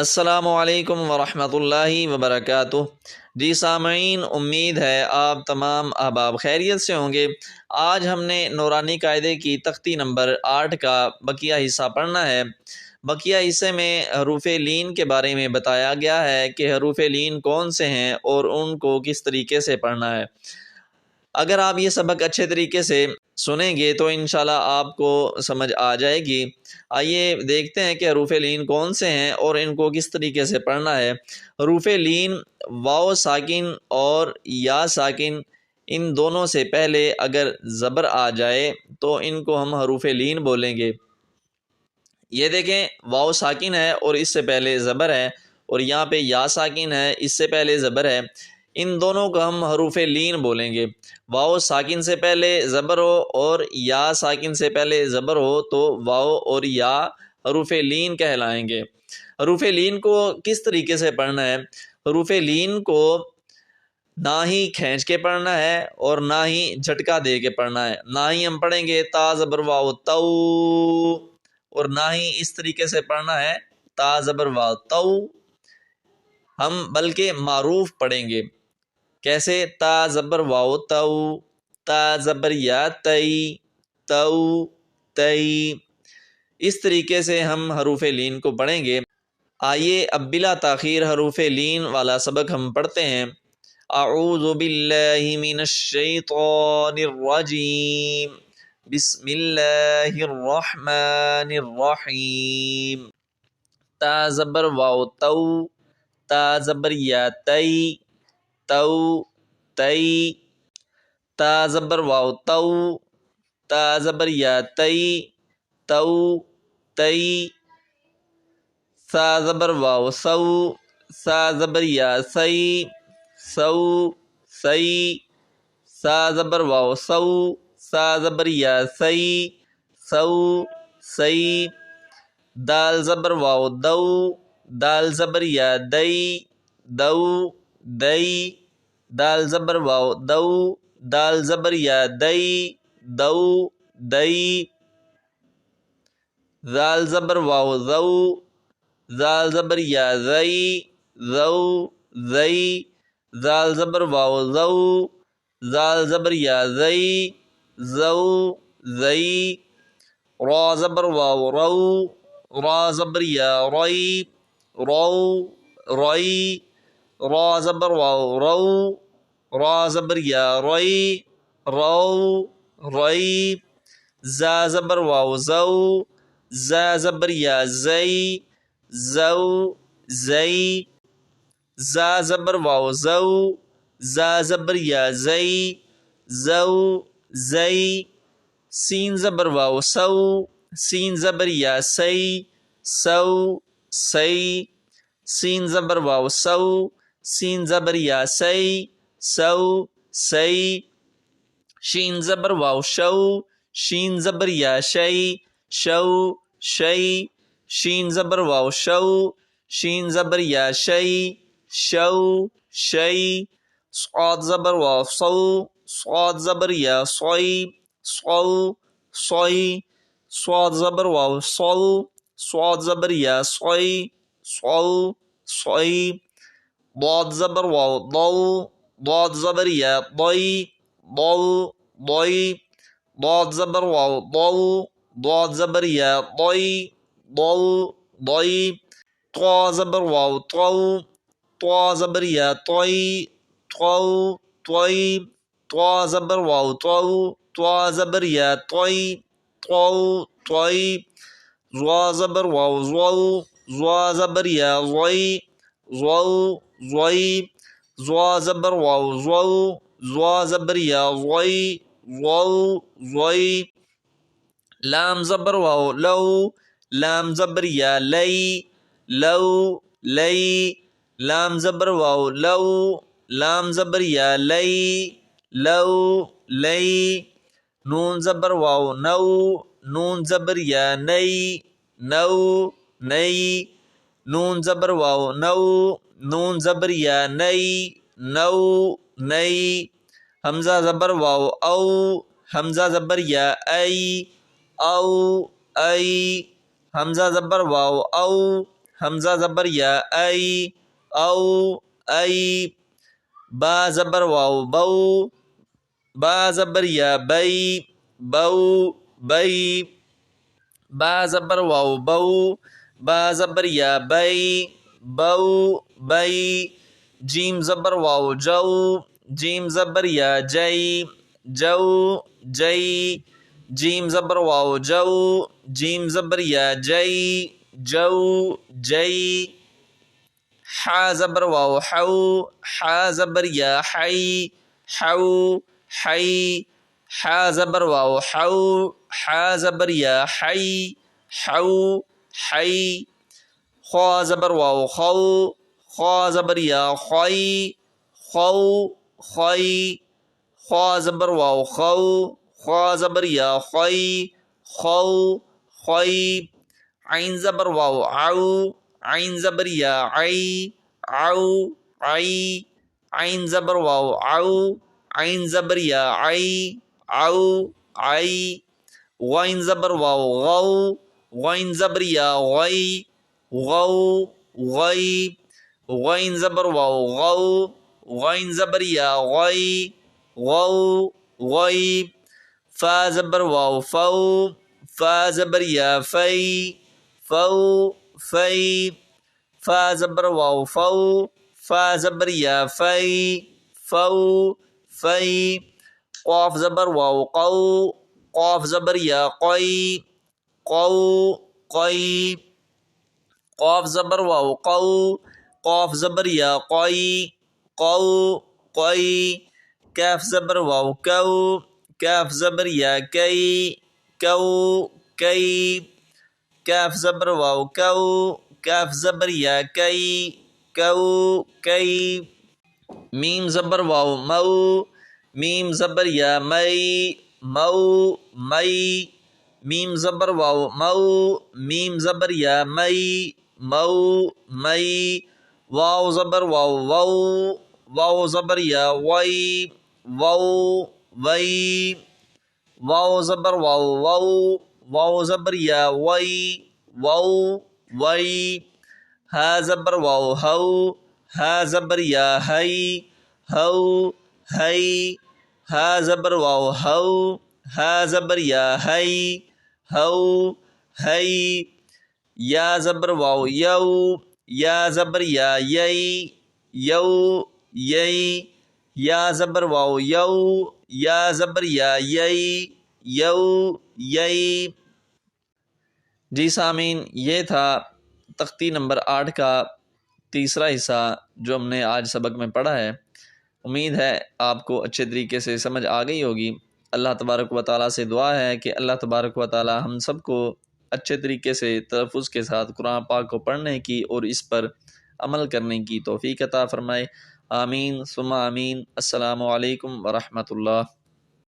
السلام علیکم ورحمۃ اللہ وبرکاتہ۔ جی سامعین، امید ہے آپ تمام احباب خیریت سے ہوں گے۔ آج ہم نے نورانی قاعدے کی تختی نمبر 8 کا بقیہ حصہ پڑھنا ہے۔ بقیہ حصے میں حروف لین کے بارے میں بتایا گیا ہے کہ حروف لین کون سے ہیں اور ان کو کس طریقے سے پڑھنا ہے۔ اگر آپ یہ سبق اچھے طریقے سے سنیں گے تو انشاءاللہ آپ کو سمجھ آ جائے گی۔ آئیے دیکھتے ہیں کہ حروف لین کون سے ہیں اور ان کو کس طریقے سے پڑھنا ہے۔ حروف لین واو ساکن اور یا ساکن، ان دونوں سے پہلے اگر زبر آ جائے تو ان کو ہم حروف لین بولیں گے۔ یہ دیکھیں، واو ساکن ہے اور اس سے پہلے زبر ہے، اور یہاں پہ یا ساکن ہے، اس سے پہلے زبر ہے۔ ان دونوں کو ہم حروف لین بولیں گے۔ واو ساکن سے پہلے زبر ہو اور یا ساکن سے پہلے زبر ہو تو واو اور یا حروف لین کہلائیں گے۔ حروف لین کو کس طریقے سے پڑھنا ہے؟ حروف لین کو نہ ہی کھینچ کے پڑھنا ہے اور نہ ہی جھٹکا دے کے پڑھنا ہے۔ نہ ہی ہم پڑھیں گے تا زبر واو تو، اور نہ ہی اس طریقے سے پڑھنا ہے تا زبر واو تو۔ ہم بلکہ معروف پڑھیں گے۔ کیسے؟ تا زبر واو تو، تا زبر یا تئی، تو تئی۔ اس طریقے سے ہم حروف لین کو پڑھیں گے۔ آئیے اب بلا تاخیر حروف لین والا سبق ہم پڑھتے ہیں۔ اعوذ باللہ من الشیطان الرجیم، بسم اللہ الرحمن الرحیم۔ تا زبر واو تو، تا زبر یا تئی، تو تئی۔ تا زبر واو تو، تا زبر یا تئی، تو تئی۔ سا زبر واو سو، سا زبر یا سی، سو سی۔ سا زبر واو سو، سا زبر یا سی، سو سی۔ دال زبر واو دو، دال زبر یا دئی، دو دئی۔ دال زبر واو دو، دال زبر یا دئی، دو دئی۔ زال زبر واو زو، زال زبر یا زئی، زو زئی۔ زال زبر واو زو، زال زبر یا زئی، زو زئی۔ را زبر واو رو، را زبر یا رئی، رو رئی۔ را زبر واو رو، را زبر یا رئی، رو رئی۔ زا زبر واو زو، زا زبر یا زئی، زو زئی۔ زا زبر واو زو، زا زبر یا زئی، زو زئی۔ سین زبر واو سو، سین زبر یا سی، سو سی۔ سین زبر واو سو، سین زبر یا سی، سو سی۔ شین زبر واو شو، شین زبر یا شئی، شو شئی۔ شین زبر واو شو، شین زبر یا شئی، شو شئی۔ صاد زبر واو صو، صاد زبر یا صوئی، صو صوئی۔ صاد زبر واو صو، صاد زبر یا صوئی، صو صوئی۔ ضاد زبر واو ضو، ضاد زبر یا ضئی، ضو ضئی۔ ضاد زبر واو ضو، ضاد زبر یا ضئی، ضو ضئی۔ طا زبر واو طو، طا زبر یا طئی، طو طئی۔ طا زبر واو طو، طا زبر یا طئی، طو طئی۔ ضا زبر واو ضو، ضا زبر یا ضئی، ضو ضئی۔ ضا زبر واو ضو، ضا زبر یا ضئی، ضو ضئی۔ لام زبر واو لو، لام زبر یا لئی، لو لئی۔ لام زبر واو لو، لام زبر یا لئی، لو لئی۔ نون زبر واو نو، نون زبر یا نئی، نو نئی۔ نون زبر واو نو، نون زبر یا نئی، نو نئی۔ حمزہ زبر واو او، حمزہ زبر یا ای، او ای۔ حمزہ زبر واو او، حمزہ زبر یا ای او ای با زبر واو بو با زبر یا بی بو بی با زبر واو بو با زبر یا بی بو بی جیم زبر واو جو جیم زبر یا جی جو جی جیم زبر واو جو جیم زبر یا جی جو جی حا زبر واو حو حا زبر یا حی حو حی حا زبر واو حو حا زبر یا حی حو حی خوا زبر واو خو خوا زبر یا خوی خو خوی خوا زبر واو خو خوا زبر یا خوی خو خوی عین زبر واو عو عین زبر یا عی عو عی عین زبر واو عو عین زبر یا عی عو عی غین زبر واو غو غین زبر یا غی غو غی غین زبر واو غو غین زبر یا غی غو غی فا زبر واو فو فا زبر یا فی فو فی فا زبر واو فو فا زبر یا فی فو فی قاف زبر واو قو قاف زبر یا قی قو قی قاف زبر واو قو قاف زبر یا قی قو قی کاف زبر واو کو کاف زبر یا کی کو کی کاف زبر واو کو کاف زبر یا کی کو کی میم زبر واو مو میم زبر یا می مو می میم زبر واو مو میم زبر یا می مو می واو زبر واو وو واو زبر یا وی وو وی واو زبر واو وو واو زبر یا وی وو وی ہا زبر واو ہو ہا زبر یا ہی ہو ہی ہا زبر واو ہو ہا زبر یا ہی ہو ہی یا زبر واو یو یا زبر یا یی یو یی یا زبر واو یو یا زبر یا یی یو یی جی سامعین، یہ تھا تختی نمبر 8 کا تیسرا حصہ جو ہم نے آج سبق میں پڑھا ہے۔ امید ہے آپ کو اچھے طریقے سے سمجھ آ گئی ہوگی۔ اللہ تبارک و تعالیٰ سے دعا ہے کہ اللہ تبارک و تعالیٰ ہم سب کو اچھے طریقے سے تلفظ کے ساتھ قرآن پاک کو پڑھنے کی اور اس پر عمل کرنے کی توفیق عطا فرمائے۔ آمین ثم آمین۔ السلام علیکم ورحمۃ اللہ۔